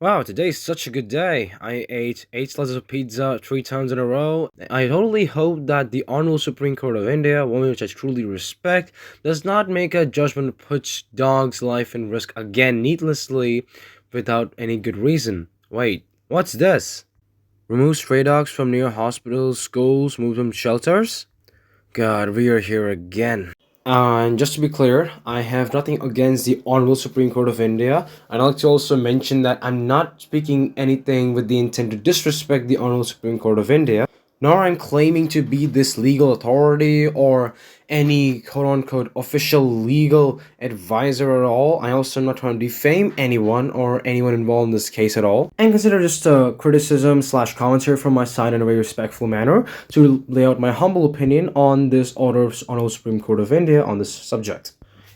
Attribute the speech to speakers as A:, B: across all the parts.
A: Wow, today's such a good day. I ate 8 slices of pizza 3 times in a row. I totally hope that the Honorable Supreme Court of India, one which I truly respect, does not make a judgment that puts dogs' life in risk again needlessly without any good reason. Wait, what's this? Remove stray dogs from near hospitals, schools, move them to shelters? God, we are here again. And just to be clear, I have nothing against the Honorable Supreme Court of India. I'd like to also mention that I'm not speaking anything with the intent to disrespect the Honorable Supreme Court of India, nor I'm claiming to be this legal authority or any quote unquote official legal advisor at all. I also am not trying to defame anyone or anyone involved in this case at all. And consider just a criticism slash commentary from my side in a very respectful manner to lay out my humble opinion on this order on the Supreme Court of India on this subject.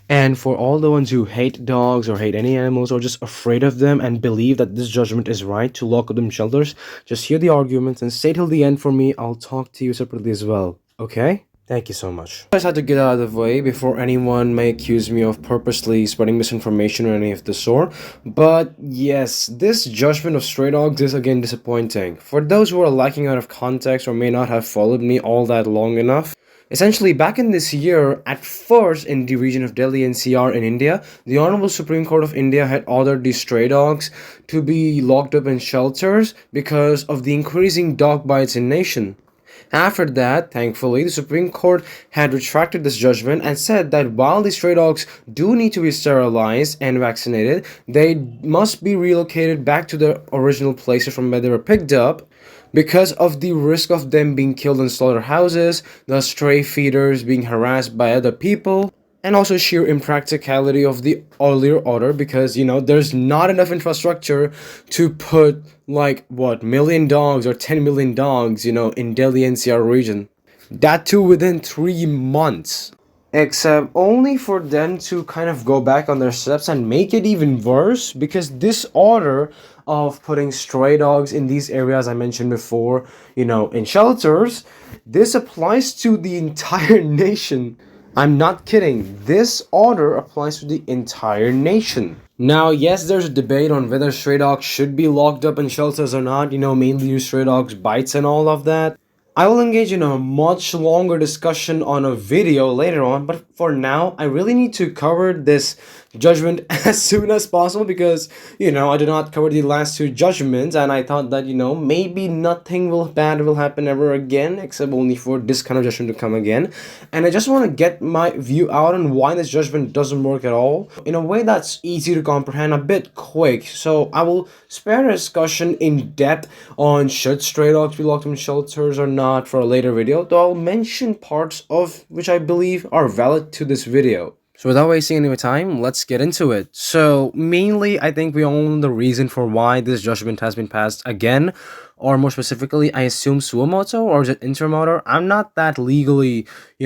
A: And for all the ones who hate dogs or hate any animals or just afraid of them and believe that this judgment is right to lock them in shelters, just hear the arguments and stay till the end for me. I'll talk to you separately as well. Okay? Thank you so much. I just had to get out of the way before anyone may accuse me of purposely spreading misinformation or any of the sort. But yes, this judgment of stray dogs is again disappointing. For those who are lacking out of context or may not have followed me all that long enough, essentially, back in this year, at first in the region of Delhi NCR in India, the Honorable Supreme Court of India had ordered these stray dogs to be locked up in shelters because of the increasing dog bites in nation. After that, thankfully, the Supreme Court had retracted this judgment and said that while the stray dogs do need to be sterilized and vaccinated, they must be relocated back to their original places from where they were picked up because of the risk of them being killed in slaughterhouses, the stray feeders being harassed by other people, and also sheer impracticality of the earlier order because there's not enough infrastructure to put like what million dogs or 10 million dogs in Delhi NCR region, that too within 3 months, except only for them to kind of go back on their steps and make it even worse because this order of putting stray dogs in these areas I mentioned before, in shelters, this applies to the entire nation. I'm not kidding. This order applies to the entire nation. Now, yes, there's a debate on whether stray dogs should be locked up in shelters or not, mainly due to stray dogs' bites and all of that. I will engage in a much longer discussion on a video later on, but for now, I really need to cover this judgment as soon as possible because, I did not cover the last two judgments and I thought that, maybe nothing bad will happen ever again except only for this kind of judgment to come again. And I just want to get my view out on why this judgment doesn't work at all in a way that's easy to comprehend, a bit quick. So I will spare a discussion in depth on should stray dogs be locked in shelters or not for a later video, though I'll mention parts of which I believe are valid to this video. So without wasting any more time, let's get into it. So mainly, I think we all know the reason for why this judgment has been passed again, or more specifically, I assume suo moto or is it intermotor? I'm not that legally,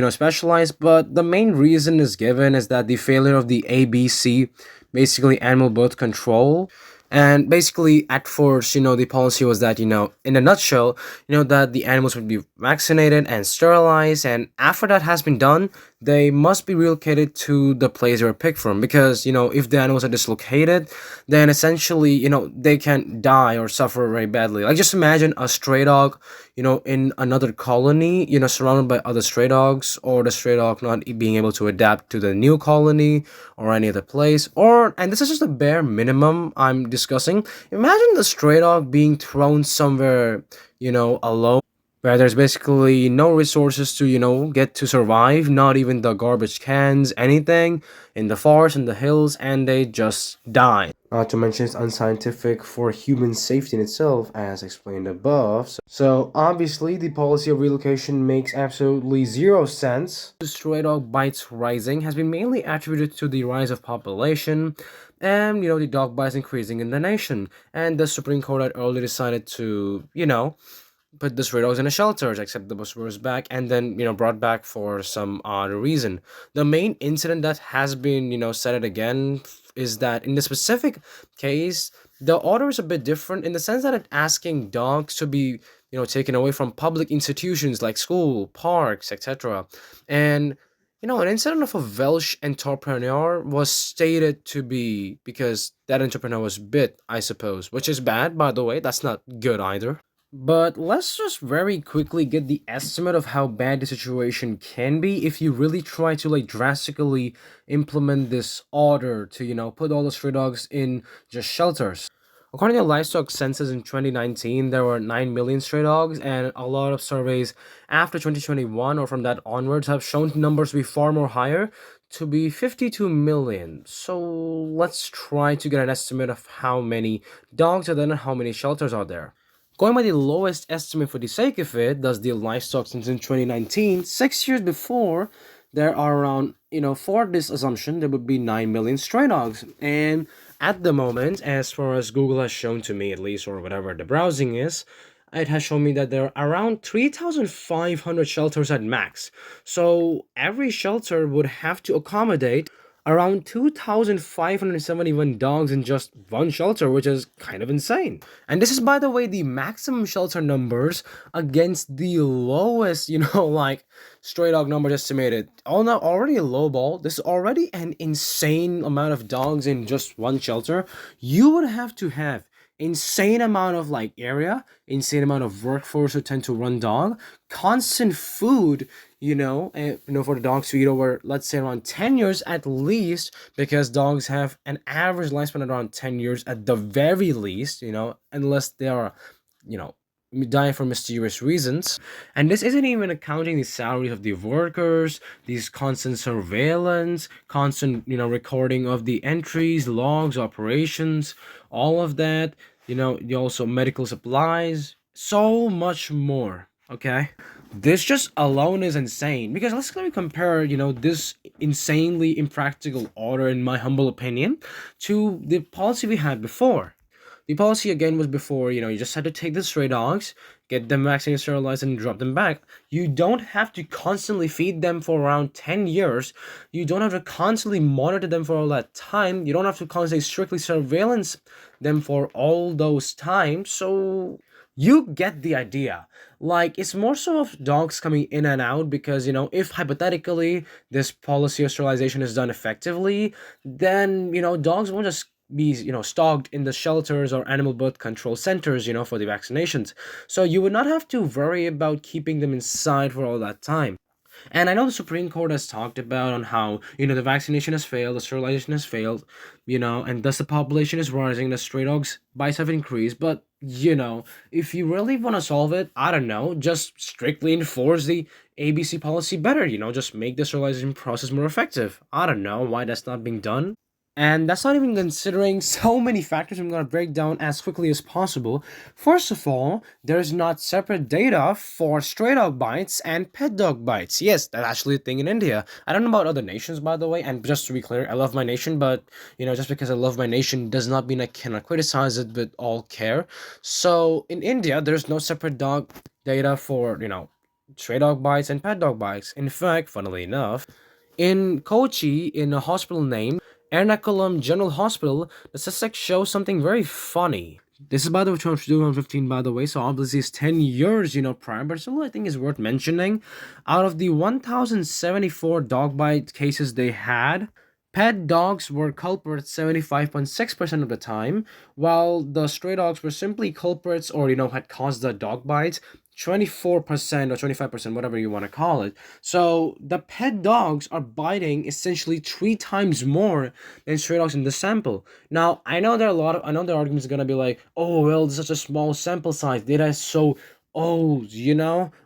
A: specialized, but the main reason is given is that the failure of the ABC, basically animal birth control. And basically, at first, the policy was that, in a nutshell, that the animals would be vaccinated and sterilized. And after that has been done, they must be relocated to the place they were picked from. Because, if the animals are dislocated, then essentially, they can die or suffer very badly. Like, just imagine a stray dog, in another colony, surrounded by other stray dogs, or the stray dog not being able to adapt to the new colony or any other place. And this is just the bare minimum I'm discussing. Imagine the stray dog being thrown somewhere, alone, where there's basically no resources to, get to survive, not even the garbage cans, anything, in the forest, in the hills, and they just die. Not to mention it's unscientific for human safety in itself, as explained above. So obviously, the policy of relocation makes absolutely zero sense. The stray dog bites rising has been mainly attributed to the rise of population and, the dog bites increasing in the nation. And the Supreme Court had earlier decided to, put the stray dogs in the shelters, except the bus was back and then, brought back for some odd reason. The main incident that has been, said it again is that in the specific case, the order is a bit different in the sense that it's asking dogs to be, taken away from public institutions like school, parks, etc. And An incident of a Welsh entrepreneur was stated to be because that entrepreneur was bit, I suppose, which is bad, by the way. That's not good either. But let's just very quickly get the estimate of how bad the situation can be if you really try to like drastically implement this order to, put all the stray dogs in just shelters. According to livestock census in 2019, there were 9 million stray dogs, and a lot of surveys after 2021 or from that onwards have shown numbers to be far more higher, to be 52 million. So let's try to get an estimate of how many dogs are there and how many shelters are there. Going by the lowest estimate for the sake of it, does the livestock since in 2019, 6 years before, there are around, for this assumption, there would be 9 million stray dogs. And at the moment, as far as Google has shown to me, at least, or whatever the browsing is, it has shown me that there are around 3,500 shelters at max. So every shelter would have to accommodate around 2,571 dogs in just one shelter, which is kind of insane. And this is, by the way, the maximum shelter numbers against the lowest, like stray dog numbers estimated. Oh, now already a low ball. This is already an insane amount of dogs in just one shelter. You would have to have insane amount of like area, insane amount of workforce who tend to run dog, constant food, for the dogs to eat over, let's say, around 10 years at least, because dogs have an average lifespan around 10 years at the very least, unless they are, you know, dying for mysterious reasons. And this isn't even accounting the salaries of the workers, these constant surveillance, constant, recording of the entries, logs, operations, all of that, you also medical supplies, so much more. Okay, this just alone is insane, because let's let me compare, this insanely impractical order, in my humble opinion, to the policy we had before. The policy again was before, you just had to take the stray dogs, get them vaccinated, sterilized, and drop them back. You don't have to constantly feed them for around 10 years. You don't have to constantly monitor them for all that time. You don't have to constantly strictly surveillance them for all those times. So you get the idea. Like, it's more so of dogs coming in and out because, if hypothetically this policy of sterilization is done effectively, then, dogs won't just be, stocked in the shelters or animal birth control centers, for the vaccinations. So you would not have to worry about keeping them inside for all that time. And I know the Supreme Court has talked about on how, the vaccination has failed, the sterilization has failed, and thus the population is rising, the stray dogs bites have increased. But, if you really want to solve it, I don't know, just strictly enforce the ABC policy better, just make the sterilization process more effective. I don't know why that's not being done. And that's not even considering so many factors I'm going to break down as quickly as possible. First of all, there's not separate data for stray dog bites and pet dog bites. Yes, that's actually a thing in India. I don't know about other nations, by the way, and just to be clear, I love my nation, but, just because I love my nation does not mean I cannot criticize it with all care. So, in India, there's no separate dog data for, stray dog bites and pet dog bites. In fact, funnily enough, in Kochi, in a hospital named Ernakulam General Hospital, the statistics show something very funny. This is by the way 2015, by the way, so obviously it's 10 years, prior, but still I think is worth mentioning. Out of the 1,074 dog bite cases they had, pet dogs were culprits 75.6% of the time, while the stray dogs were simply culprits or, had caused the dog bites 24% or 25%, whatever you want to call it. So the pet dogs are biting essentially 3 times more than stray dogs in the sample. Now, I know the argument is going to be like, oh, well, it's such a small sample size. Data is so old,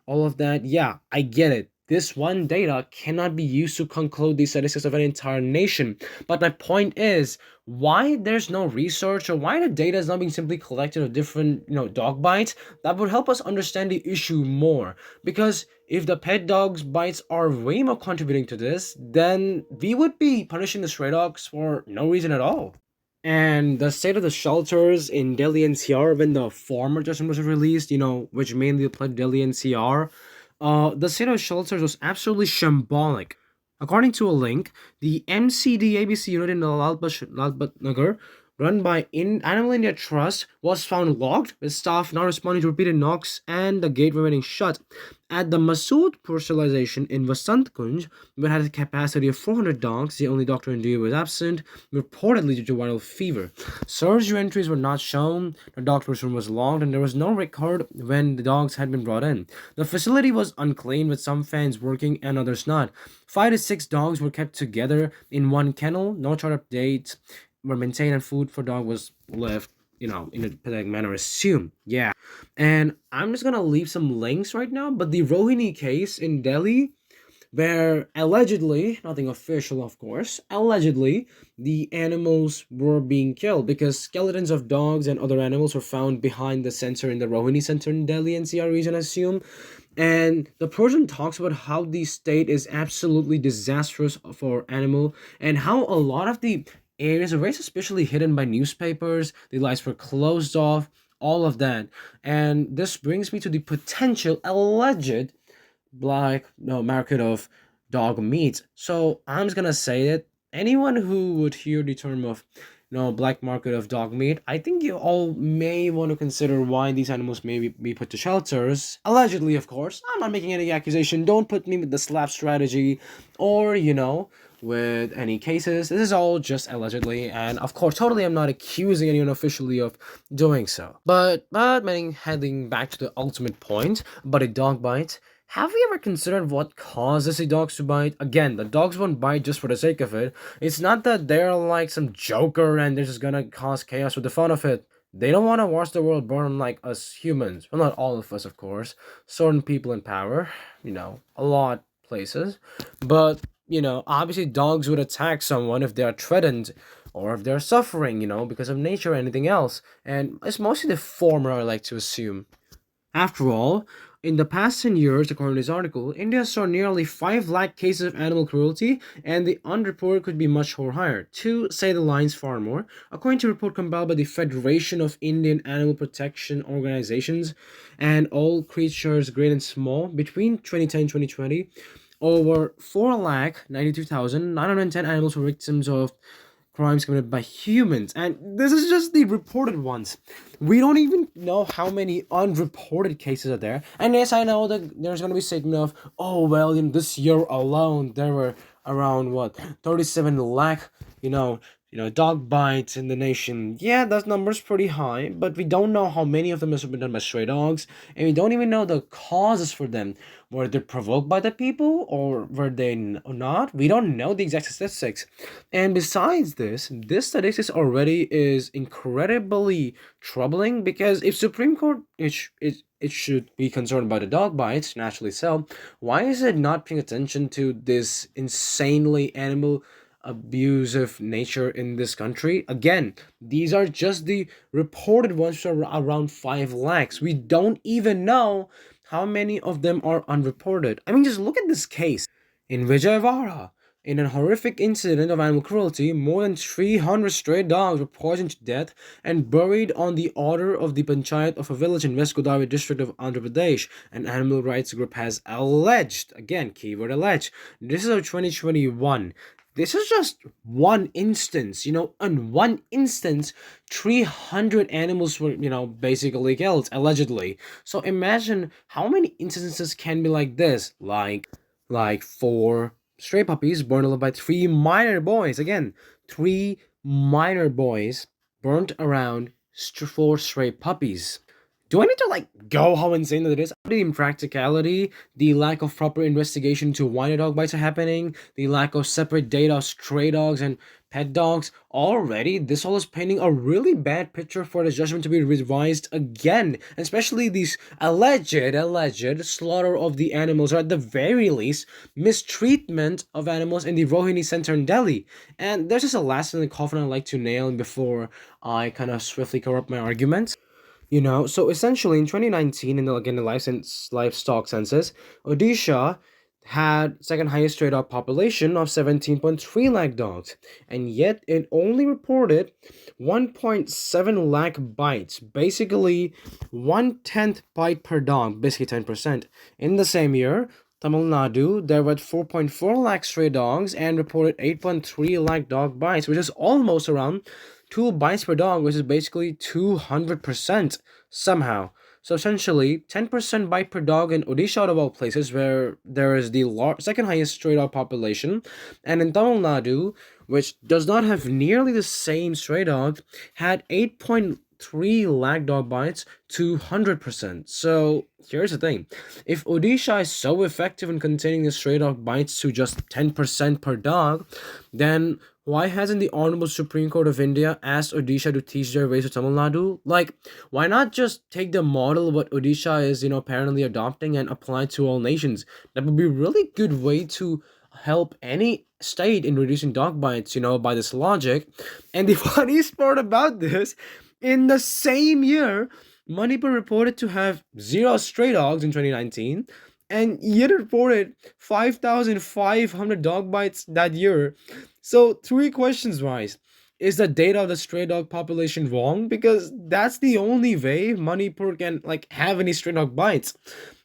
A: all of that. Yeah, I get it. This one data cannot be used to conclude the statistics of an entire nation. But my point is, why there's no research or why the data is not being simply collected of different, dog bites, that would help us understand the issue more. Because if the pet dogs bites are way more contributing to this, then we would be punishing the stray dogs for no reason at all. And the state of the shelters in Delhi NCR when the former judgment was released, which mainly applied Delhi NCR, the state of shelters was absolutely shambolic. According to a link, the MCD ABC unit in the Lalbat Nagar, run by Animal India Trust, was found locked, with staff not responding to repeated knocks and the gate remaining shut. At the Masood Specialization in Vasant Kunj, which had a capacity of 400 dogs, the only doctor in duty was absent, reportedly due to viral fever. Surgery entries were not shown, the doctor's room was locked, and there was no record when the dogs had been brought in. The facility was unclean, with some fans working and others not. 5 to 6 dogs were kept together in one kennel, no chart updates were maintained, and food for dog was left, in a pathetic manner assumed. Yeah. And I'm just gonna leave some links right now, but the Rohini case in Delhi, where allegedly, nothing official of course, allegedly the animals were being killed because skeletons of dogs and other animals were found behind the center in the Rohini Center in Delhi NCR region, I assume. And the person talks about how the state is absolutely disastrous for animal and how a lot of the areas are very suspiciously hidden by newspapers, the lights were closed off, all of that. And this brings me to the potential alleged black no market of dog meat. So I'm just gonna say that anyone who would hear the term of black market of dog meat, I think you all may want to consider why these animals may be put to shelters. Allegedly, of course. I'm not making any accusation. Don't put me with the slap strategy or, with any cases. This is all just allegedly, and of course, totally I'm not accusing anyone officially of doing so. But heading back to the ultimate point about a dog bite, have you ever considered what causes the dogs to bite? Again, the dogs won't bite just for the sake of it. It's not that they're like some joker and they're just gonna cause chaos for the fun of it. They don't want to watch the world burn like us humans. Well, not all of us, of course. Certain people in power, a lot places. But, obviously dogs would attack someone if they are threatened or if they're suffering, because of nature or anything else. And it's mostly the former, I like to assume. After all, in the past 10 years, according to this article, India saw nearly 5 lakh cases of animal cruelty, and the unreported could be much more higher, to say the lines far more. According to a report compiled by the Federation of Indian Animal Protection Organizations and all creatures great and small, between 2010 and 2020, over 4,92,910 animals were victims of crimes committed by humans, and this is just the reported ones. We don't even know how many unreported cases are there. And yes, I know that there's gonna be statement of, oh well, this year alone there were around what 37 lakh, dog bites in the nation. Yeah, that number's pretty high, but we don't know how many of them have been done by stray dogs, and we don't even know the causes for them. Were they provoked by the people, or were they not? We don't know the exact statistics. And besides this statistics already is incredibly troubling because if Supreme Court it should be concerned about the dog bites, naturally so, why is it not paying attention to this insanely animal abusive nature in this country? Again, these are just the reported ones, which are around 5 lakhs. We don't even know how many of them are unreported. I mean, just look at this case. In Vijayawada, in a horrific incident of animal cruelty, more than 300 stray dogs were poisoned to death and buried on the order of the Panchayat of a village in West Godavari district of Andhra Pradesh. An animal rights group has alleged, again, keyword alleged, this is of 2021. This is just one instance, in one instance, 300 animals were, basically killed, allegedly. So imagine how many instances can be like this, like 4 stray puppies burned alive by 3 minor boys. Again, 3 minor boys burnt around 4 stray puppies. Do I need to go how insane that it is? The impracticality, the lack of proper investigation into why the dog bites are happening, the lack of separate data of stray dogs and pet dogs. Already, this all is painting a really bad picture for the judgment to be revised again, especially these alleged slaughter of the animals, or at the very least, mistreatment of animals in the Rohini Center in Delhi. And there's just a last thing in the coffin I'd like to nail before I kind of swiftly cover up my arguments. So essentially in 2019, in the livestock census, Odisha had second highest stray dog population of 17.3 lakh dogs, and yet it only reported 1.7 lakh bites, basically 1/10 bite per dog, basically 10%. In the same year, Tamil Nadu, there were 4.4 lakh stray dogs and reported 8.3 lakh dog bites, which is almost around 2 bites per dog, which is basically 200% somehow. So essentially, 10% bite per dog in Odisha out of all places, where there is the second highest stray dog population, and in Tamil Nadu, which does not have nearly the same stray dog, had 8.3 lakh dog bites to 100%. So here's the thing: if Odisha is so effective in containing the stray dog bites to just 10% per dog, then why hasn't the Honorable Supreme Court of India asked Odisha to teach their ways to Tamil Nadu? Like, why not just take the model of what Odisha is, apparently adopting and apply it to all nations? That would be a really good way to help any state in reducing dog bites, by this logic. And the funniest part about this, in the same year, Manipur reported to have zero stray dogs in 2019, and yet it reported 5,500 dog bites that year. So, three questions rise. Is the data of the stray dog population wrong? Because that's the only way Manipur can have any stray dog bites,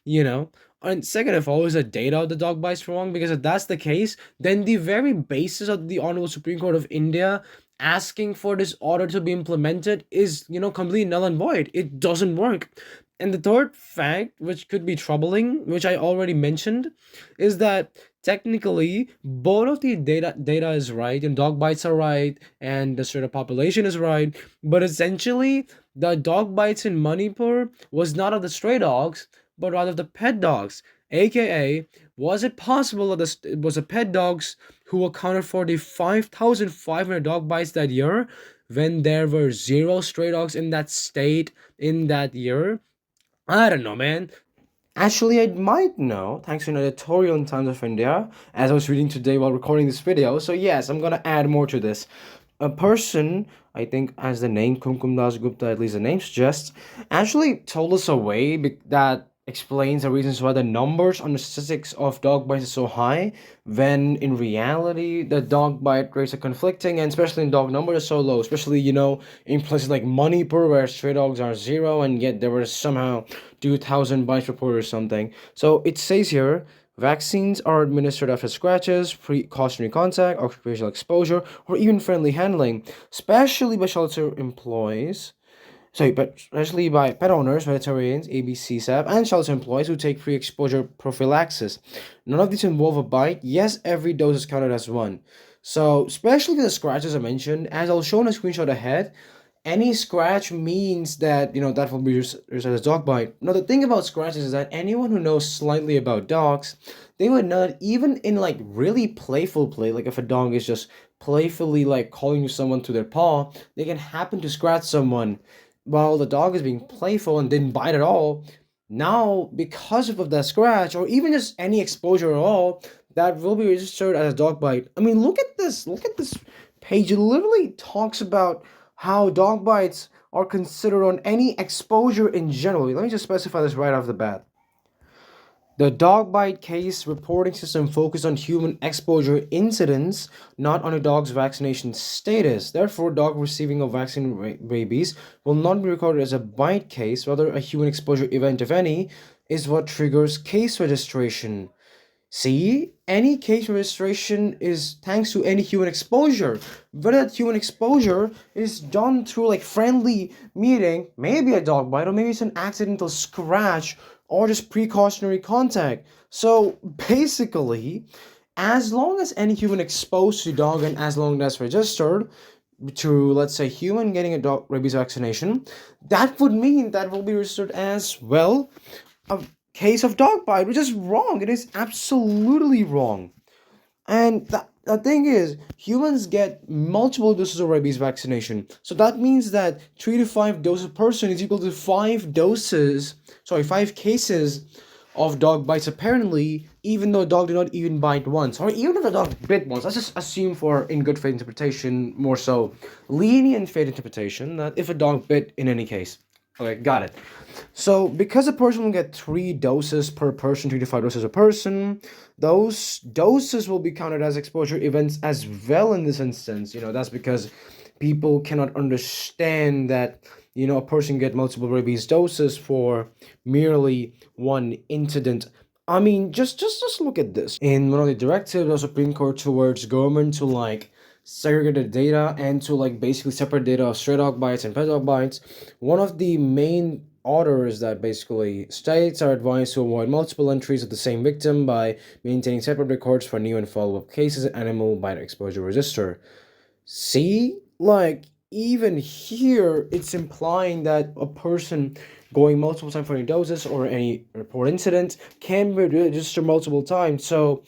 A: you know. And second of all, is the data of the dog bites wrong? Because if that's the case, then the very basis of the Honorable Supreme Court of India asking for this order to be implemented is, completely null and void. It doesn't work. And the third fact, which could be troubling, which I already mentioned, is that technically both of the data is right, and dog bites are right, and the sort of population is right, but essentially the dog bites in Manipur was not of the stray dogs, but rather the pet dogs. AKA, was it possible that it was the pet dogs who accounted for the 5,500 dog bites that year when there were zero stray dogs in that state in that year? I don't know, man. Actually, I might know, thanks to an editorial in Times of India, as I was reading today while recording this video. So yes, I'm gonna add more to this. A person, I think, as the name Kumkum Das Gupta, at least the name suggests, actually told us a way that explains the reasons why the numbers on the statistics of dog bites is so high, when in reality the dog bite rates are conflicting, and especially in dog numbers are so low, especially in places like Manipur where stray dogs are zero, and yet there were somehow 2,000 bites reported or something. So it says here, vaccines are administered after scratches, precautionary contact, occupational exposure, or even friendly handling, especially by shelter employees. Sorry, but especially by pet owners, veterinarians, ABC staff, and shelter employees who take pre-exposure prophylaxis. None of these involve a bite. Yes, every dose is counted as one. So, especially the scratches I mentioned, as I'll show in a screenshot ahead, any scratch means that that will be used as a dog bite. Now the thing about scratches is that anyone who knows slightly about dogs, they would know that even in really playful play, like if a dog is just playfully calling to someone to their paw, they can happen to scratch someone while the dog is being playful and didn't bite at all. Now, because of that scratch or even just any exposure at all, that will be registered as a dog bite. I mean, look at this. Look at this page. It literally talks about how dog bites are considered on any exposure in general. Let me just specify this right off the bat. The dog bite case reporting system focused on human exposure incidents, not on a dog's vaccination status. Therefore, dog receiving of vaccine rabies will not be recorded as a bite case. Rather, a human exposure event, if any, is what triggers case registration. See, any case registration is thanks to any human exposure. Whether that human exposure is done through friendly meeting, maybe a dog bite, or maybe it's an accidental scratch, or just precautionary contact. So basically, as long as any human exposed to dog and as long as registered to, let's say, human getting a dog rabies vaccination, that would mean that will be registered as well a case of dog bite, which is wrong. It is absolutely wrong. And the thing is, humans get multiple doses of rabies vaccination. So that means that 3 to 5 doses per person is equal to 5 cases of dog bites, apparently, even though a dog did not even bite once. Or even if the dog bit once. Let's just assume, for in good faith interpretation, more so lenient faith interpretation, that if a dog bit in any case. Okay, got it. So, because a person will get 3 doses per person, 3 to 5 doses a person, those doses will be counted as exposure events as well in this instance. That's because people cannot understand that, a person get multiple rabies doses for merely one incident. I mean, just look at this. In one of the directives of the Supreme Court towards government to segregated data and to basically separate data of stray dog bites and pet dog bites, one of the main orders that basically states are advised to avoid multiple entries of the same victim by maintaining separate records for new and follow-up cases and animal bite exposure register. See, like even here, it's implying that a person going multiple times for any doses or any report incident can be registered multiple times. So,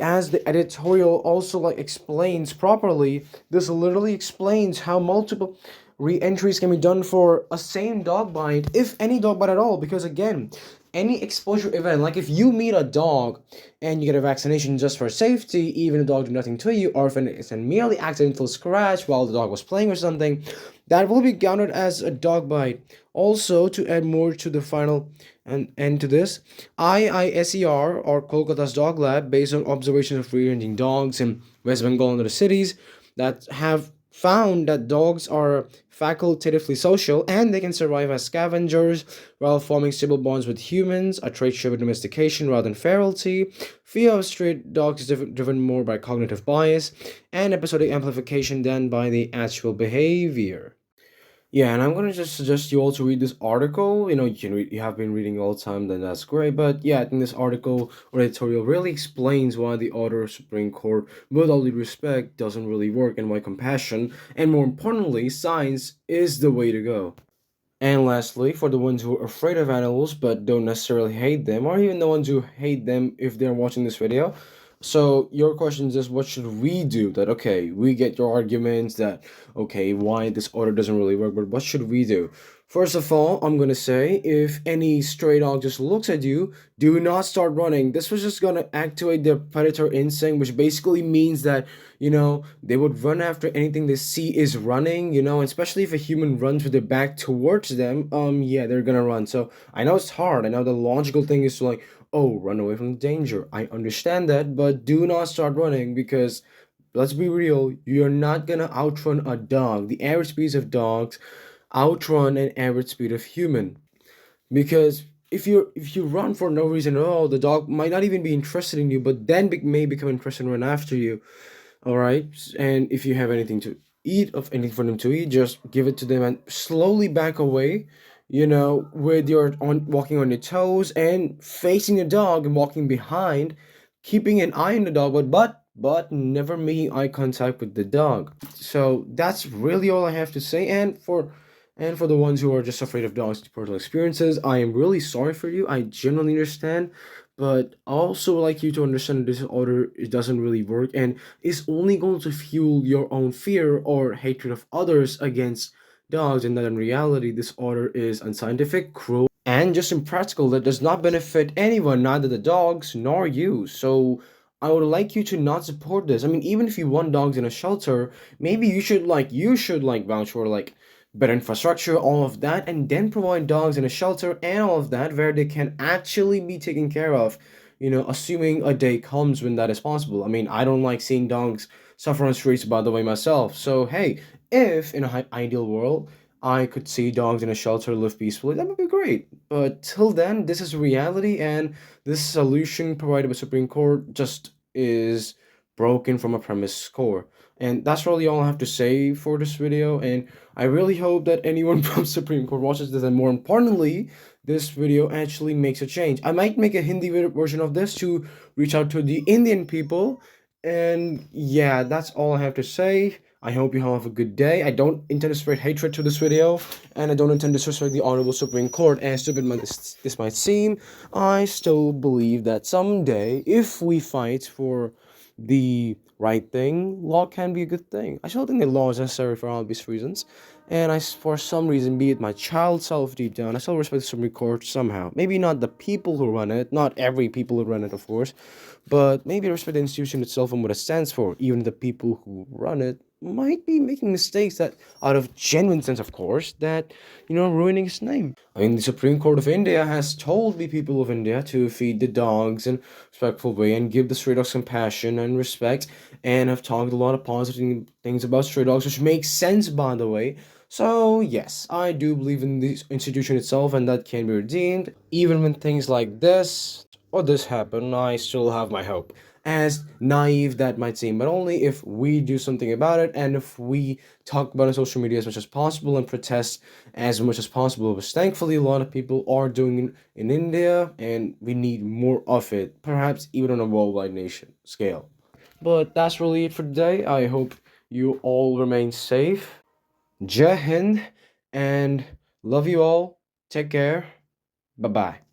A: as the editorial also like explains properly, this literally explains how multiple re-entries can be done for a same dog bite, if any dog bite at all. Because again, any exposure event, like if you meet a dog and you get a vaccination just for safety, even if the dog did nothing to you, or if it's a merely accidental scratch while the dog was playing or something, that will be counted as a dog bite. Also, to add more to the final and end to this, IISER, or Kolkata's dog lab, based on observations of free-ranging dogs in West Bengal and other cities, that have found that dogs are facultatively social and they can survive as scavengers while forming stable bonds with humans, a trait shown with domestication rather than ferality. Fear of stray dogs is driven more by cognitive bias and episodic amplification than by the actual behavior. Yeah, and I'm gonna just suggest you all to read this article. You have been reading all the time, then that's great. But yeah, I think this article or editorial really explains why the order of Supreme Court, with all due respect, doesn't really work and why compassion, and more importantly, science is the way to go. And lastly, for the ones who are afraid of animals but don't necessarily hate them, or even the ones who hate them if they're watching this video, so your question is just what should we do? That okay, we get your arguments that okay, why this order doesn't really work, but what should we do? First of all, I'm gonna say if any stray dog just looks at you, do not start running. This was just gonna activate their predator instinct, which basically means that they would run after anything they see is running, and especially if a human runs with their back towards them, yeah, they're gonna run. So I know it's hard. I know the logical thing is to like, oh, run away from the danger. I understand that, but do not start running because let's be real, you're not gonna outrun a dog. The average speed of dogs outrun an average speed of human. Because if you run for no reason at all, the dog might not even be interested in you, but then may become interested and run after you. All right, and if you have anything to eat, of anything for them to eat, just give it to them and slowly back away. With your on walking on your toes and facing the dog and walking behind, keeping an eye on the dog, but never making eye contact with the dog. So that's really all I have to say. And for the ones who are just afraid of dogs' personal experiences, I am really sorry for you. I genuinely understand, but I also like you to understand this order it doesn't really work and is only going to fuel your own fear or hatred of others against dogs, and that in reality this order is unscientific, cruel, and just impractical that does not benefit anyone, neither the dogs nor you. So I would like you to not support this. I mean, even if you want dogs in a shelter, maybe you should vouch for like better infrastructure, all of that, and then provide dogs in a shelter and all of that where they can actually be taken care of, assuming a day comes when that is possible. I mean, I don't like seeing dogs suffer on streets, by the way, myself. So, hey, if in a ideal world I could see dogs in a shelter live peacefully, that would be great. But till then, this is reality, and this solution provided by Supreme Court just is broken from a premise core. And that's really all I have to say for this video. And I really hope that anyone from Supreme Court watches this, and more importantly, this video actually makes a change. I might make a Hindi version of this to reach out to the Indian people. And yeah, that's all I have to say. I hope you have a good day. I don't intend to spread hatred to this video, and I don't intend to disrespect the Honorable Supreme Court. As stupid as this might seem, I still believe that someday, if we fight for the right thing, law can be a good thing. I still think that law is necessary for obvious reasons, and for some reason, be it my child self deep down, I still respect the Supreme Court somehow. Maybe not the people who run it, not every people who run it, of course, but maybe respect the institution itself and what it stands for. Even the people who run it might be making mistakes that, out of genuine sense, of course, that ruining its name. I mean, the Supreme Court of India has told the people of India to feed the dogs in a respectful way and give the stray dogs compassion and respect, and have talked a lot of positive things about stray dogs, which makes sense, by the way. So, yes, I do believe in the institution itself, and that can be redeemed. Even when things like this or this happen, I still have my hope. as naive that might seem, but only if we do something about it and if we talk about it on social media as much as possible and protest as much as possible, which thankfully a lot of people are doing in India, and we need more of it, perhaps even on a worldwide nation scale. But that's really it for today. I hope you all remain safe. Jai Hind, and love you all. Take care. Bye bye.